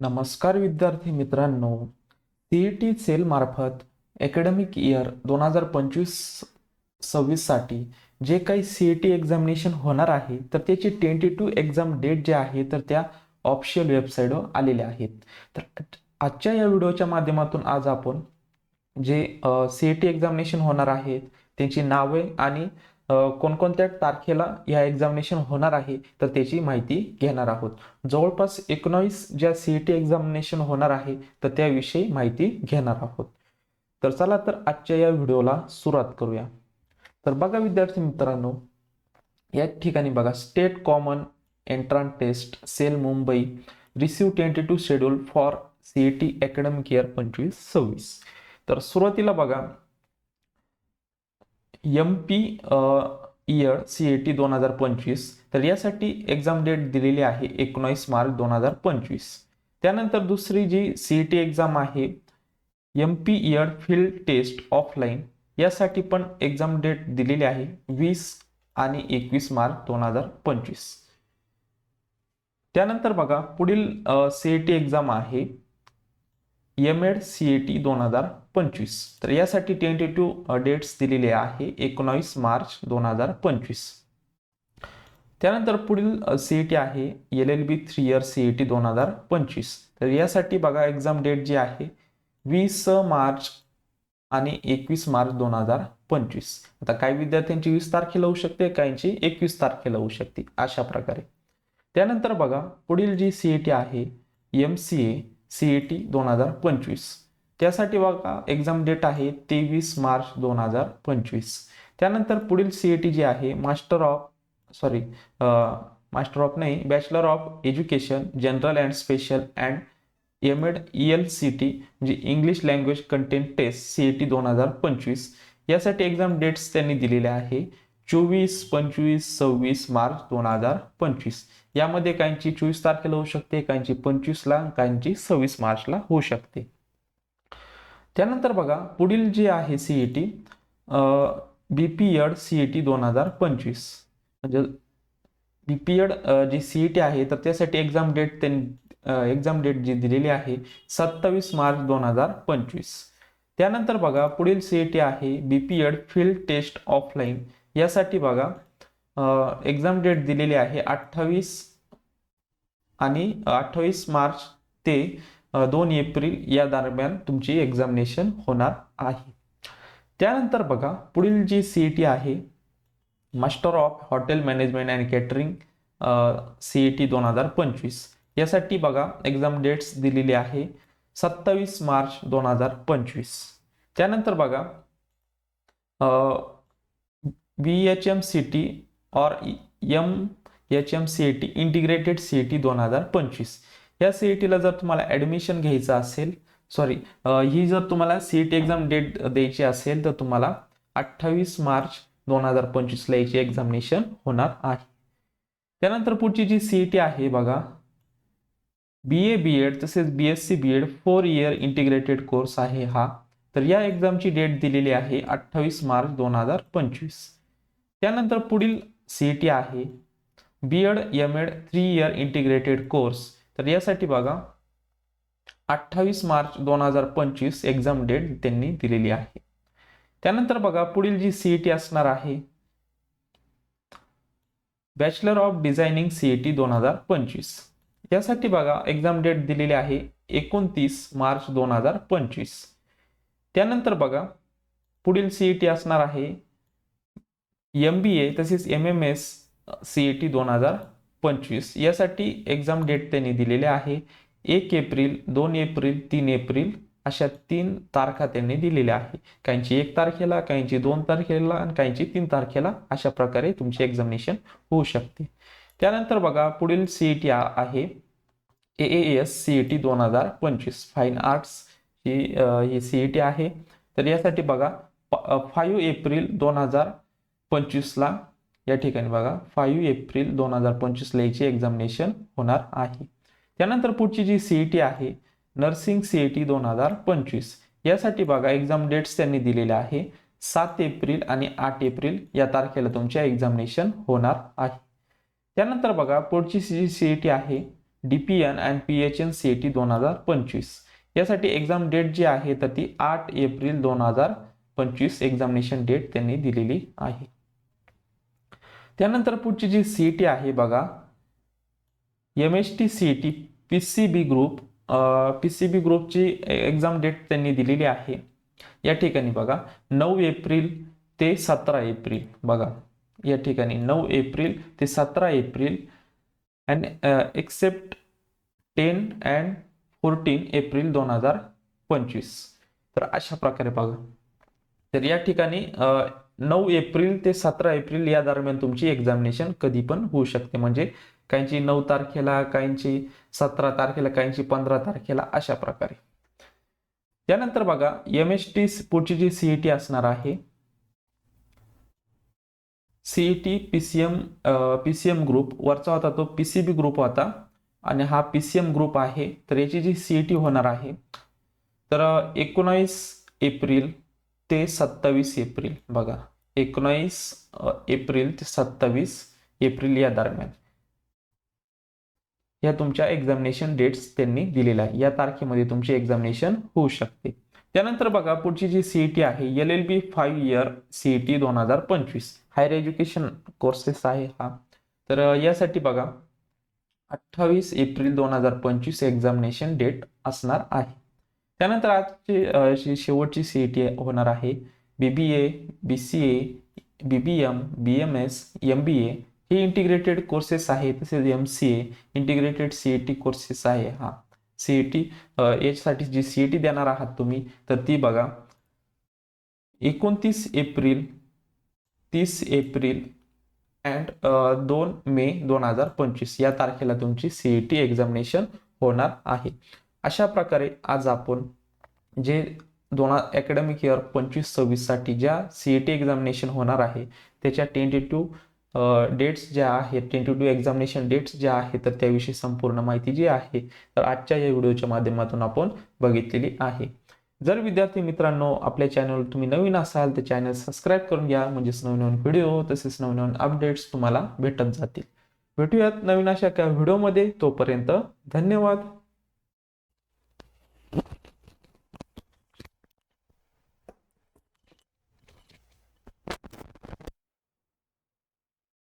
नमस्कार विद्यार्थी मित्रांनो, सीईटी सेल मार्फत अकॅडमिक इयर 2025-26 साठी जे काही सीईटी एक्झामिनेशन होणार आहे तर त्याची टेंटेटिव्ह एक्झाम डेट जे आहे तर त्या ऑफिशियल वेबसाईटवर आलेल्या आहेत. तर आजच्या या व्हिडिओच्या माध्यमातून आज आपण जे सीईटी एक्झामिनेशन होणार आहेत त्यांची नावे आणि कोणकोणत्या तारखेला या एक्झामिनेशन होणार आहे तर त्याची माहिती घेणार आहोत. जवळपास 19 ज्या सीईटी एक्झामिनेशन होणार आहे तर त्याविषयी माहिती घेणार आहोत. तर चला तर आजच्या या व्हिडिओला सुरुवात करूया. तर बघा विद्यार्थी मित्रांनो, या ठिकाणी बघा state common entrance test cell Mumbai receive tentative schedule for CET academic year 25-26. तर सुरुवातीला बघा MP इयर सीईटी 2025. तर यासाठी एक्झाम डेट दिलेली आहे 19 मार्च 2025. त्यानंतर दुसरी जी सीईटी एक्झाम आहे MP year field test offline, यासाठी पण एक्झाम डेट दिलेली आहे 20 आणि 21 मार्च 2025. त्यानंतर बघा पुढील सीईटी एक्झाम आहे एमएड सीईटी 2025. तर यासाठी टेंटेटिव्ह डेट्स दिलेले आहे 19 मार्च 2025. त्यानंतर पुढील सीईटी आहे LLB 3 इयर सीईटी 2025. तर यासाठी बघा एक्झाम डेट जी आहे 20 मार्च आणि 21 मार्च 2025. आता काही विद्यार्थ्यांची 20 तारखेला होऊ शकते, काहींची 21 तारखेला होऊ शकते, अशा प्रकारे. त्यानंतर बघा पुढील जी सीईटी आहे MCA सीईटी 2025. त्यासाठी बघा एक्झाम डेट आहे 23 मार्च 2025. त्यानंतर पुढील सीईटी जी आहे मास्टर ऑफ नाही bachelor of education general and special and MEd ELCT म्हणजे English language content test CET 2025. यासाठी एक्झाम डेट्स त्यांनी दिलेल्या आहे 24, 25, 26 मार्च 2025. यामध्ये काहींची 24 तारखेला होऊ शकते, काहींची 25ला, काहींची 26 मार्चला होऊ शकते. त्यानंतर बघा पुढील जी आहे सीईटी बीपीएड सीईटी 2025. म्हणजे बीपीएड जी सीईटी आहे तर त्यासाठी एक्झाम डेट जी दिलेली आहे 27 मार्च 2025. त्यानंतर बघा पुढील सीईटी आहे बीपीएड फील्ड टेस्ट ऑफलाईन. यासाठी बघा एक्झाम डेट दिलेली आहे 28 मार्च ते 2 एप्रिल या दरम्यान तुमची एक्झामिनेशन होणार आहे. त्यानंतर बघा पुढील जी सीईटी आहे master of hotel management and catering CET 2025. यासाठी बघा एक्झाम डेट्स दिलेली आहे 27 मार्च 2025. त्यानंतर बघा BHMCT और MHMCT इंटिग्रेटेड सीईटी 2025. या सीईटीला जर तुम्हाला ॲडमिशन घ्यायचं असेल, ही जर तुम्हाला सीईटी एक्झाम डेट द्यायची असेल तर तुम्हाला 28 मार्च 2025ला याची एक्झामिनेशन होणार आहे. त्यानंतर पुढची जी सीईटी आहे बघा BA BEd तसेच BSc BEd 4 year integrated course आहे हा. तर या एक्झामची डेट दिलेली आहे 28 मार्च 2025. त्यानंतर पुढील सीईटी आहे BEd MEd 3 year integrated course. तर यासाठी बघा 28 मार्च 2025 एक्झाम डेट त्यांनी दिलेली आहे. त्यानंतर बघा पुढील जी सीईटी असणार आहे बॅचलर ऑफ डिझायनिंग सीईटी 2025. यासाठी बघा एक्झाम डेट दिलेली आहे 29 मार्च 2025. त्यानंतर बघा पुढील सीईटी असणार आहे MBA तसेच MMS सीईटी 2025. यासाठी एक्झाम डेट त्यांनी दिलेले आहे 1 एप्रिल, 2 एप्रिल, 3 एप्रिल अशा 3 तारखा त्यांनी दिलेल्या आहे. काहींची 1 तारखेला, काहींची 2 तारखेला आणि काहींची 3 तारखेला अशा प्रकारे तुमची एक्झामिनेशन होऊ शकते. त्यानंतर बघा पुढील सीईटी आहे AAS सीईटी 2025 फाईन आर्ट्स ही सीईटी आहे. तर यासाठी बघा 5 एप्रिल 2025ला या ठिकाणी बघा 5 एप्रिल 2025ला याची एक्झामिनेशन होणार आहे. त्यानंतर पुढची जी सीईटी आहे नर्सिंग सीईटी 2025. यासाठी बघा एक्झाम डेट्स त्यांनी दिलेल्या आहे 7 एप्रिल आणि 8 एप्रिल या तारखेला तुमचे एक्झामिनेशन होणार आहे. त्यानंतर बघा पुढची जी सीईटी आहे DPN अँड PHN CET 2025. यासाठी एक्झाम डेट जी आहे तर ती 8 एप्रिल 2025 एक्झामिनेशन डेट त्यांनी दिलेली आहे. त्यानंतर पुढची जी CET आहे बघा, MST CET PCB group, PCB ग्रुपची एक्झाम डेट त्यांनी दिलेली आहे. या ठिकाणी बघा 9 एप्रिल ते 17 एप्रिल बघा, या ठिकाणी 9 एप्रिल ते 17 April and except 10 and 14 April 2025. तर अशा प्रकारे बघा, तर या ठिकाणी 9 एप्रिल ते 17 एप्रिल या दरम्यान तुमची एक्झामिनेशन कधी पण होऊ शकते. म्हणजे काहींची 9 तारखेला, काहींची 17 तारखेला, काहींची 15 तारखेला, अशा प्रकारे. त्यानंतर बघा MST पुढची जी CET असणार आहे, CET PCM ग्रुप, वरचा होता तो PCB ग्रुप होता आणि हा PCM ग्रुप आहे. तर याची जी CET होणार आहे तर 19 एप्रिल ते 27 एप्रिल बघा, 19 एप्रिल ते 27 एप्रिल या दरम्यान या तुमच्या एक्झामिनेशन डेट्स त्यांनी दिलेल्या आहे. या तारखेमध्ये तुमची एक्झामिनेशन होऊ शकते. त्यानंतर बघा पुढची जी CET आहे LLB 5 year CET 2025, higher education courses आहे हा. तर यासाठी बघा 28 एप्रिल 2025 एक्झामिनेशन डेट असणार आहे. त्यानंतर आजची शेवटची CET होणार आहे BBA, BCA, BBM, BMS, MBA हे इंटिग्रेटेड कोर्सेस आहे. तसेच MCA इंटिग्रेटेड CET कोर्सेस आहे. हा CET याच्यासाठी जी CET देणार आहात तुम्ही तर ती बघा 29 एप्रिल, 30 एप्रिल अँड 2 मे 2025 या तारखेला तुमची CET एक्झामिनेशन होणार आहे. अशा प्रकारे आज आपण जे अकॅडमिक इयर 25-26 साठी ज्या CET एक्झामिनेशन होणार आहे त्याच्या टेंटेटिव्ह डेट्स ज्या आहेत, टेंटेटिव्ह एक्झामिनेशन डेट्स ज्या आहेत तर त्याविषयी संपूर्ण माहिती जी आहे तर आजच्या या व्हिडिओच्या माध्यमातून आपण बघितलेली आहे. जर विद्यार्थी मित्रांनो आपल्या चॅनल तुम्ही नवीन असाल तर चॅनल सबस्क्राईब करून घ्या, म्हणजेच नवीन व्हिडिओ तसेच नवीन अपडेट्स तुम्हाला भेटत जातील. भेटूयात नवीन अशा व्हिडिओमध्ये. तोपर्यंत धन्यवाद.